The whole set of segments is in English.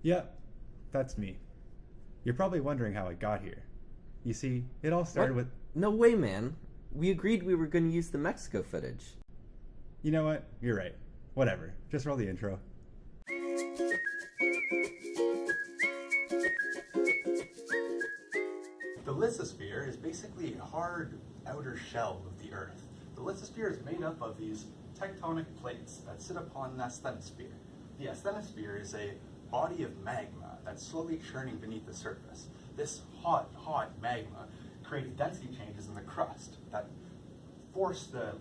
Yep, that's me. You're probably wondering how I got here. You see, it all started What? with. No way, man. We agreed we were going to use the Mexico footage. You know what? You're right. Whatever. Just roll the intro. The lithosphere is basically a hard outer shell of the Earth. The lithosphere is made up of these tectonic plates that sit upon the asthenosphere. The asthenosphere is a body of magma that's slowly churning beneath the surface. This hot magma creates density changes in the crust that force the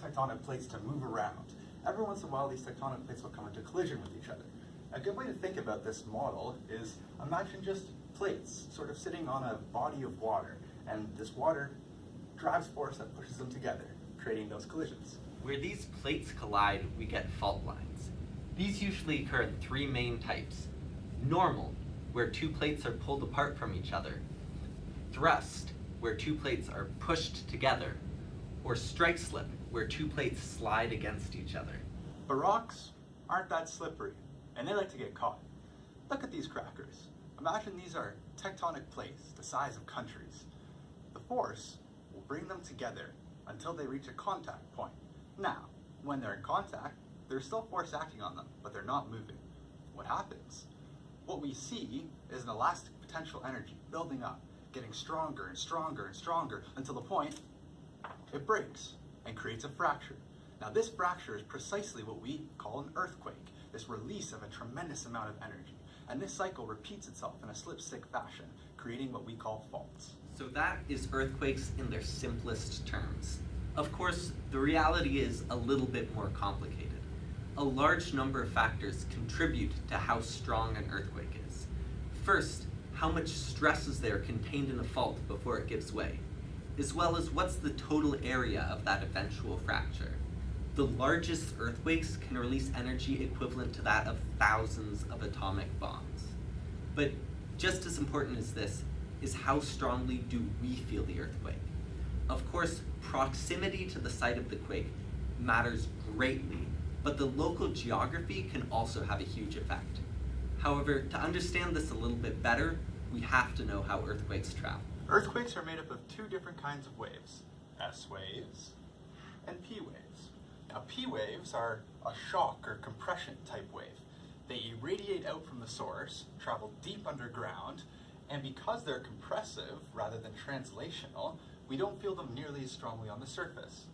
tectonic plates to move around. Every once in a while, these tectonic plates will come into collision with each other. A good way to think about this model is imagine just plates sort of sitting on a body of water, and this water drives force that pushes them together, creating those collisions. Where these plates collide, we get fault lines. These usually occur in three main types. Normal, where two plates are pulled apart from each other. Thrust, where two plates are pushed together. Or strike slip, where two plates slide against each other. But rocks aren't that slippery, and they like to get caught. Look at these crackers. Imagine these are tectonic plates the size of countries. The force will bring them together until they reach a contact point. Now, when they're in contact, there's still force acting on them, but they're not moving. What happens? What we see is an elastic potential energy building up, getting stronger and stronger and stronger until the point it breaks and creates a fracture. Now this fracture is precisely what we call an earthquake, this release of a tremendous amount of energy. And this cycle repeats itself in a slipstick fashion, creating what we call faults. So that is earthquakes in their simplest terms. Of course, the reality is a little bit more complicated. A large number of factors contribute to how strong an earthquake is. First, how much stress is there contained in a fault before it gives way, as well as what's the total area of that eventual fracture. The largest earthquakes can release energy equivalent to that of thousands of atomic bombs. But just as important as this is how strongly do we feel the earthquake. Of course, proximity to the site of the quake matters greatly, but the local geography can also have a huge effect. However, to understand this a little bit better, we have to know how earthquakes travel. Earthquakes are made up of two different kinds of waves, S waves and P waves. Now P waves are a shock or compression type wave. They irradiate out from the source, travel deep underground, and because they're compressive rather than translational, we don't feel them nearly as strongly on the surface.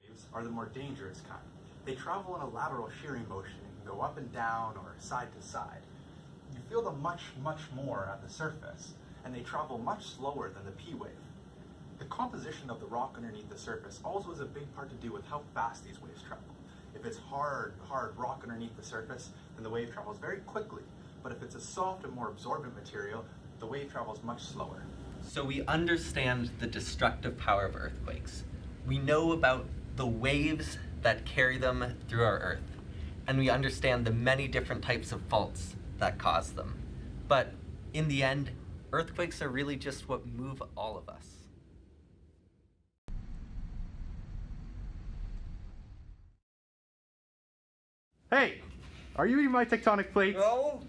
Waves are the more dangerous kind. They travel in a lateral shearing motion and can go up and down or side to side. You feel them much more at the surface, and they travel much slower than the P wave. The composition of the rock underneath the surface also has a big part to do with how fast these waves travel. If it's hard rock underneath the surface, then the wave travels very quickly. But if it's a soft and more absorbent material, the wave travels much slower. So we understand the destructive power of earthquakes. We know about the waves that carry them through our Earth, and we understand the many different types of faults that cause them. But in the end, earthquakes are really just what move all of us. Hey, are you eating my tectonic plates? Oh,